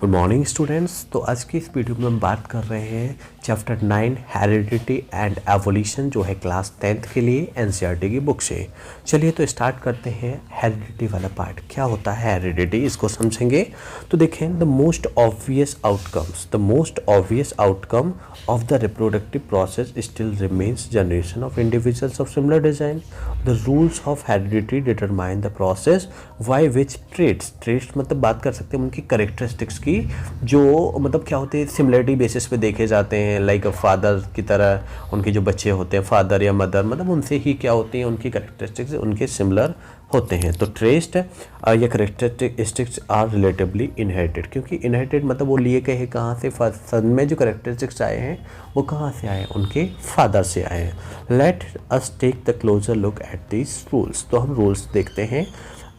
Good morning students. तो आज की इस वीडियो में हम बात कर रहे हैं चैप्टर 9 हेरिडिटी एंड एवोल्यूशन, जो है क्लास 10th के लिए एनसीईआरटी की बुक से। चलिए तो स्टार्ट करते हैं। हेरिडिटी वाला पार्ट क्या होता है, हेरिडिटी, इसको समझेंगे। तो देखें, the most obvious outcome of the reproductive process still remains generation of individuals of similar design. The rules of heredity determine the process by which traits मतलब बात कर सकते हैं उनकी करेक्टरिस्टिक्स की, जो मतलब क्या होते हैं, सिमिलरिटी बेसिस पे देखे जाते हैं। लाइक फादर की तरह उनके जो बच्चे होते हैं, फादर या मदर, मतलब उनसे ही क्या होती हैं, उनकी करेक्टरिस्टिक्स उनके सिमिलर होते हैं। तो ट्रेस्ट या करेक्टरिस्टिक्स आर रिलेटिवली इनहेरिटेड, क्योंकि इनहेरिटेड मतलब वो लिए कहे कहाँ से, सन में जो करेक्टरिस्टिक्स आए हैं वो कहाँ से आए हैं, उनके फादर से आए हैं। Let us take the closer look at this rules. तो हम रूल्स देखते हैं।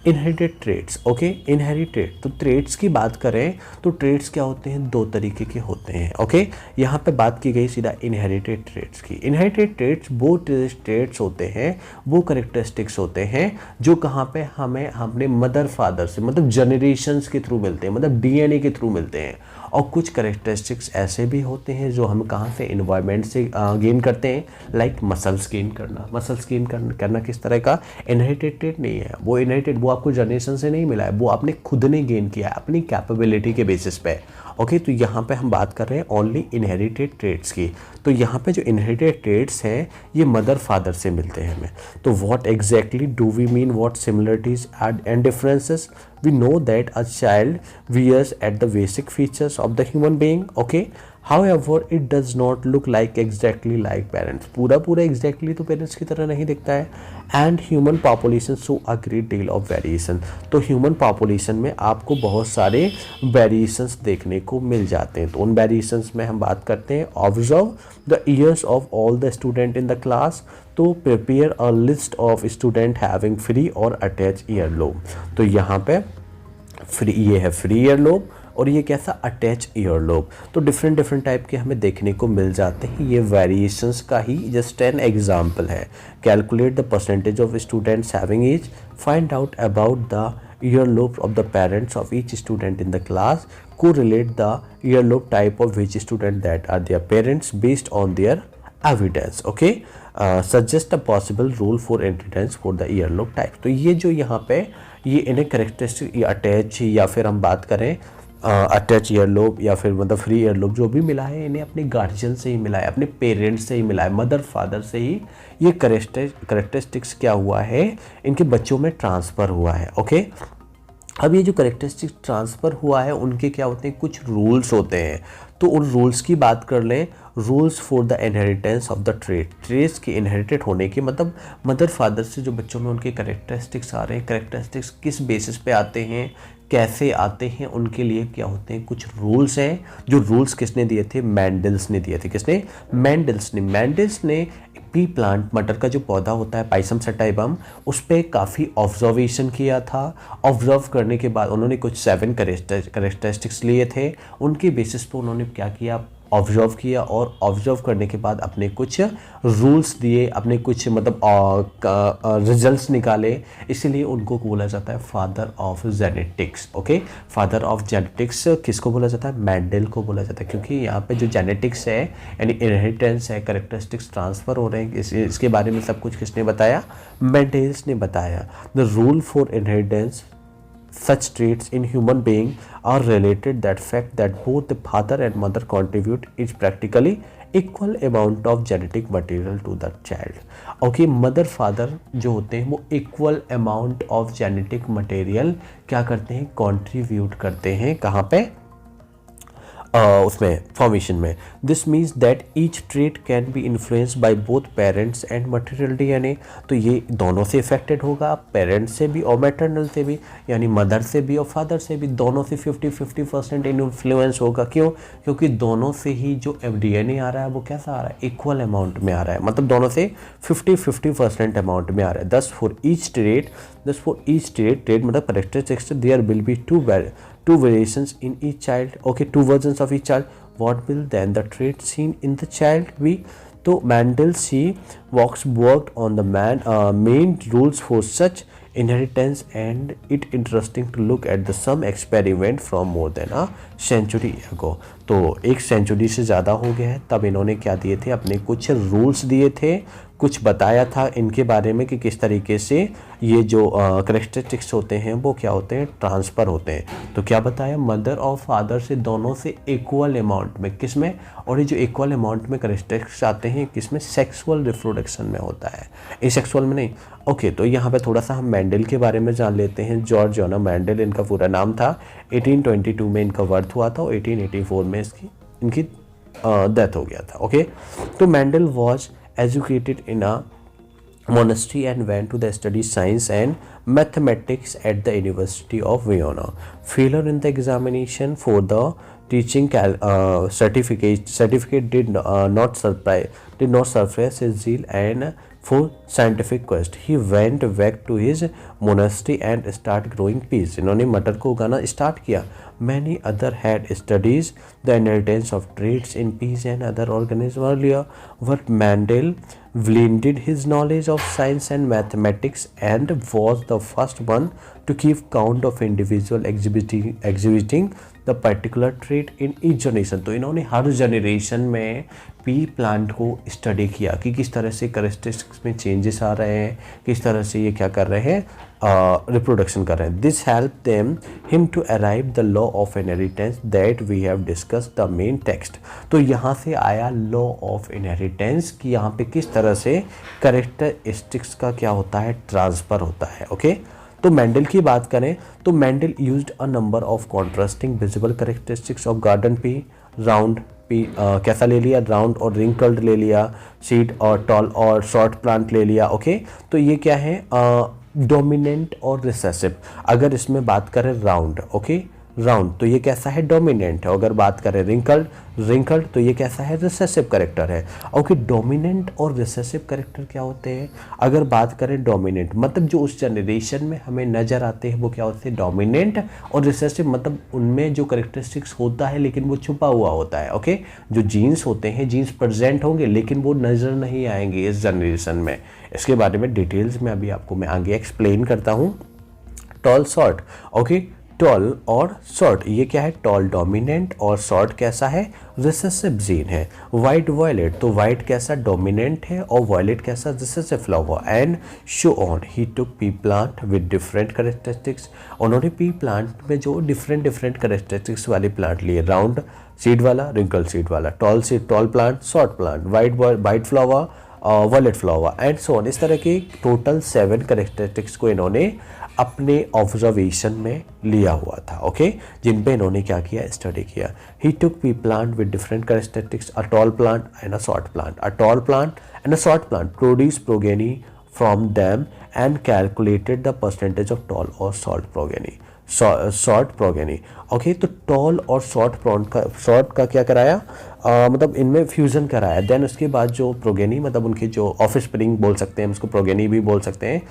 Inherited traits, okay, inherited. तो ट्रेड्स की बात करें तो ट्रेड्स क्या होते हैं, दो तरीके के होते हैं। ओके, यहाँ पे बात की गई सीधा इनहेरिटेड ट्रेड्स की। इनहेरिटेड ट्रेड्स वो ट्रेड्स होते हैं, वो करेक्टरिस्टिक्स होते हैं जो कहाँ पे हमें अपने मदर फादर से, मतलब जनरेशन्स के थ्रू मिलते हैं, मतलब डीएनए के थ्रू मिलते हैं। और कुछ करेक्टरिस्टिक्स ऐसे भी होते हैं जो हम कहाँ से, इन्वायरमेंट से गेन करते हैं। लाइक मसल्स गेन करना किस तरह का, इनहेरिटेड नहीं है वो। इनहेरिटेड वो आपको जनरेशन से नहीं मिला है, वो आपने खुद ने गेन किया है अपनी कैपेबिलिटी के बेसिस पे। ओके, तो यहाँ पे हम बात कर रहे हैं ओनली इनहेरिटेड ट्रेड्स की। तो यहाँ पे जो इनहेरिटेड ट्रेड्स हैं ये मदर फादर से मिलते हैं हमें। तो what exactly do we mean, what similarities and differences? We know that a child wears at the basic features of the human being, okay? However, it does not look like exactly like parents. पूरा exactly तो parents की तरह नहीं दिखता है। And human population show a great deal of variation. तो human population में आपको बहुत सारे variations देखने को मिल जाते हैं। तो उन variations में हम बात करते हैं, observe the ears of all the student in the class. तो prepare a list of student having free और अटैच ईयर लोब। तो यहाँ पे फ्री, ये है फ्री ईयर लोब और ये कैसा, अटैच ईयर लोब। तो डिफरेंट टाइप के हमें देखने को मिल जाते हैं। ये वेरिएशंस का ही जस्ट एन एग्जांपल है। Calculate the percentage of students having each, find out about the ear lobe of the parents of each student in the class, correlate the earlobe type of which student that are their parents based on their evidence. Okay, suggest a possible rule for inheritance for the earlobe type. तो ये जो यहाँ पे ये इन्हें characteristic attach, या फिर हम बात करें अटैच ईयरलोब या फिर मतलब फ्री ईयरलोब, जो भी मिला है इन्हें अपने गार्जियन से ही मिला है, अपने पेरेंट्स से ही मिला है, मदर फादर से ही ये करेक्टरिस्टिक्स क्या हुआ है, इनके बच्चों में ट्रांसफ़र हुआ है। ओके, अब ये जो करेक्टरिस्टिक ट्रांसफ़र हुआ है उनके क्या होते हैं, कुछ रूल्स होते हैं। तो उन रूल्स की बात कर लें। Rules for the inheritance of the traits के इनहेरिटेड होने की, मतलब मदर फादर से जो बच्चों में उनके करेक्टरिस्टिक्स आ रहे हैं, करेक्टरिस्टिक्स किस बेसिस पे आते हैं, कैसे आते हैं, उनके लिए क्या होते हैं, कुछ रूल्स हैं। जो रूल्स किसने दिए थे, मैंडल्स ने दिए थे। किसने, मैंडल्स ने पी प्लांट, मटर का जो पौधा होता है पाइसम सटाइबम, उस पर काफ़ी ऑब्जर्वेशन किया था। ऑब्जर्व करने के बाद उन्होंने कुछ 7 करेक्टरिस्टिक्स लिए थे। उनके बेसिस पे उन्होंने क्या किया, ऑब्जर्व किया, और ऑब्जर्व करने के बाद अपने कुछ रूल्स दिए, अपने कुछ मतलब रिजल्ट्स निकाले। इसीलिए उनको बोला जाता है father of genetics. Okay, father of genetics किसको बोला जाता है, मैंडल को बोला जाता है, क्योंकि यहाँ पे जो जेनेटिक्स है यानी इनहेरिटेंस है, करेक्टरिस्टिक्स ट्रांसफ़र हो रहे हैं, इसके बारे में सब कुछ किसने बताया, मैंडल्स ने बताया। The rule for inheritance such traits in human being are related that fact that both the father and mother contribute is practically equal amount of genetic material to the child. Okay, mother father जो होते हैं वो equal amount of genetic material क्या करते हैं, contribute करते हैं, कहाँ पे, उसमें फॉर्मेशन में। This means that each trait can be influenced by both parents and material DNA. तो ये दोनों से इफेक्टेड होगा, पेरेंट्स से भी और मैटरनल से भी, यानी मदर से भी और फादर से भी, दोनों से 50-50% इन्फ्लुएंस होगा। क्यों, क्योंकि दोनों से ही जो डीएनए आ रहा है वो कैसा आ रहा है, इक्वल अमाउंट में आ रहा है, मतलब दोनों से 50-50% अमाउंट में आ रहा है। दस फॉर ईच ट्रेट मतलब characteristics, there will be two variations in each child. Okay, two versions of each child. What will then the trait seen in the child be? तो Mendel worked on the main rules for such inheritance, and it interesting to look at the some experiment from more than a century ago. तो एक century से ज़्यादा हो गया है, तब इन्होंने क्या दिए थे, अपने कुछ रूल्स दिए थे, कुछ बताया था इनके बारे में कि किस तरीके से ये जो करेक्टरिस्टिक्स होते हैं वो क्या होते हैं, ट्रांसफ़र होते हैं. तो क्या बताया, मदर और फादर से दोनों से इक्वल अमाउंट में, किस में, और ये जो इक्वल अमाउंट में करेक्टरिस्टिक्स आते हैं किस में, सेक्सुअल रिप्रोडक्शन में होता है, एसेक्सुअल में नहीं. ओके, तो यहाँ पे थोड़ा सा हम मेंडल के बारे में जान लेते हैं. जॉर्ज जोना मेंडल इनका पूरा नाम था. 1822 में इनका बर्थ हुआ था और 1884 में इनकी डेथ हो गया था. ओके, तो Mendel was educated in a monastery and went to the study science and mathematics at the University of Vienna. Failure in the examination for the teaching certificate did not surprise his zeal and for scientific quest. He went back to his monastery and started growing peas. इन्होंने मटर को उगाना start किया. Many other had studies the inheritance of traits in peas and other organisms earlier, but Mendel blended his knowledge of science and mathematics and was the first one to keep count of individual exhibiting the particular trait in each generation. तो इन्होंने हर generation में P plant को study किया कि किस तरह से characteristics में चेंजेस आ रहे हैं, किस तरह से ये क्या कर रहे हैं, रिप्रोडक्शन कर रहे हैं. This help him to arrive the law of inheritance that we have discuss the main text. तो यहाँ से आया लॉ ऑफ इनहेरिटेंस कि यहाँ पे किस तरह से करेक्टरिस्टिक्स का क्या होता है, ट्रांसफ़र होता है. ओके, तो मेंडल की बात करें तो Mendel used a number of contrasting visible characteristics of garden pea. Round P कैसा ले लिया, राउंड और रिंकल्ड ले लिया, सीड और टॉल और शॉर्ट प्लांट ले लिया. ओके, तो ये क्या है, डोमिनेंट और रिसेसिव. अगर इसमें बात करें राउंड, ओके, राउंड तो ये कैसा है, डोमिनेंट है. अगर बात करें रिंकल्ड तो ये कैसा है, रिसेसिव करेक्टर है. ओके, डोमिनेंट और रिसेसिव करेक्टर क्या होते हैं. अगर बात करें डोमिनेंट मतलब जो उस जनरेशन में हमें नज़र आते हैं वो क्या होते हैं, डोमिनेंट. और रिसेसिव मतलब उनमें जो करेक्टरिस्टिक्स होता है लेकिन वो छुपा हुआ होता है. ओके, जो जीन्स होते हैं, जीन्स प्रेजेंट होंगे लेकिन वो नज़र नहीं आएंगे इस जनरेशन में. इसके बारे में डिटेल्स में अभी आपको मैं आगे एक्सप्लेन करता हूँ. Tall short. ओके, टॉल और शॉर्ट ये क्या है, टॉल डोमिनेंट और शॉर्ट कैसा है, रिसेसिव जीन है. वाइट वॉयलेट तो वाइट कैसा, डोमिनेंट है और वॉयलेट कैसा, recessive flower. And so on he took pea plant with different characteristics. उन्होंने पी प्लांट में जो डिफरेंट करेक्टरिस्टिक्स वाले प्लांट लिए, राउंड सीड वाला, रिंकल सीड वाला, tall seed tall plant, short plant, white flower, violet flower and so on. इस तरह के टोटल 7 करेक्टरिस्टिक्स को इन्होंने अपने ऑब्जर्वेशन में लिया हुआ था. ओके, जिन पे इन्होंने क्या किया, स्टडी किया. He took pea plant with different characteristics, a tall plant and a short plant. A tall plant and a short plant produce progeny from them and calculated the percentage of tall और short progeny. Okay, तो tall और short का क्या कराया, मतलब इनमें fusion कराया. Then उसके बाद जो प्रोगेनी मतलब उनके जो ऑफस्प्रिंग बोल सकते हैं, उसको प्रोगेनी भी बोल सकते हैं,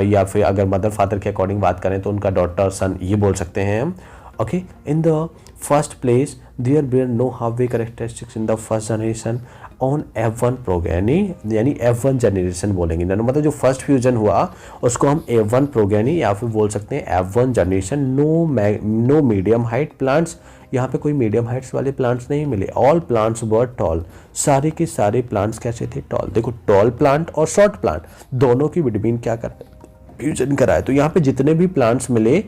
या फिर अगर मदर फादर के अकॉर्डिंग बात करें तो उनका डॉटर सन ये बोल सकते हैं हम. Okay, in the first place there were no halfway characteristics in the first generation on F1 progeny, यानी F1 जनरेशन बोलेंगे. मतलब जो फर्स्ट फ्यूजन हुआ उसको हम F1 प्रोगेनी या फिर बोल सकते हैं F1 generation. No medium height plants, यहाँ पे कोई मीडियम हाइट्स वाले प्लांट्स नहीं मिले. ऑल प्लांट्स वर टॉल, सारे के सारे प्लांट्स कैसे थे, टॉल. देखो, टॉल प्लांट और शॉर्ट प्लांट दोनों की बिटवीन क्या करते, फ्यूजन कराया. तो यहाँ पे जितने भी प्लांट्स मिले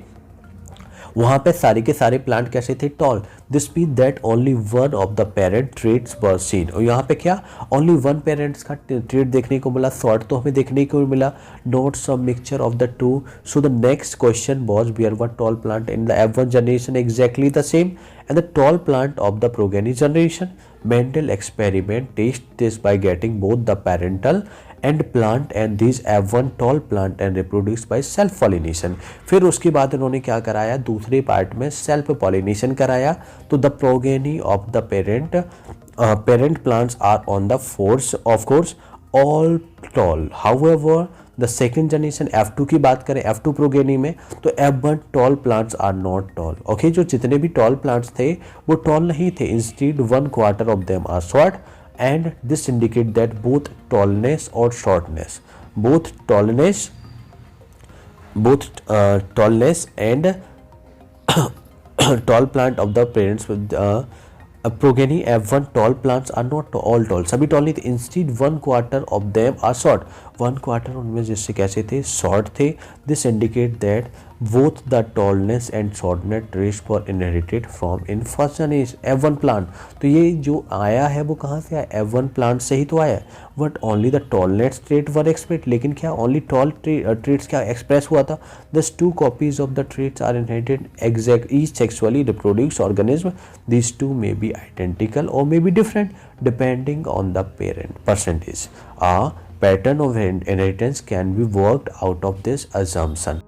वहाँ पे सारे के सारे प्लांट कैसे थे, tall. This mean that only one of the parent traits were seen. और यहाँ पे क्या, ओनली वन पेरेंट्स का ट्रेट देखने को मिला. शॉर्ट तो हमें देखने को मिला, not some mixture of the two. So the next question was where were tall plant in the F1 generation exactly the same and the tall plant of the progeny generation. Mendel experiment test this by getting both the parental and plant and these F1 tall plant and reproduced by self pollination. फिर उसके बाद उन्होंने क्या कराया, दूसरे part में self pollination कराया. तो the progeny of the parent plants are on the force of course all tall. However the second generation F2 की बात करें, F2 प्रोगेनी में, तो F1 tall plants are not tall. Okay, जो जितने भी टॉल प्लांट्स थे वो टॉल नहीं थे. Instead 1/4 of them are short and this indicate that both tallness और shortness both tallness and tall plant of the parents with progeny F1 tall plants are not all tall, सभी tall नहीं थे, instead 1/4 of them are short, 1/4 उनमें जिससे कैसे थे, short थे. This indicate that both the tallness and shortness traits were inherited from in first generation F1 plant. तो ये जो आया है वो कहाँ से आया, F1 plant से ही तो आया है. But only the tallness trait were expressed, लेकिन क्या only tall traits क्या express हुआ था. Thus 2 copies of the traits are inherited exact each sexually reproduced organism. These two may be identical or may be different depending on the parent percentage. A pattern of inheritance can be worked out of this assumption.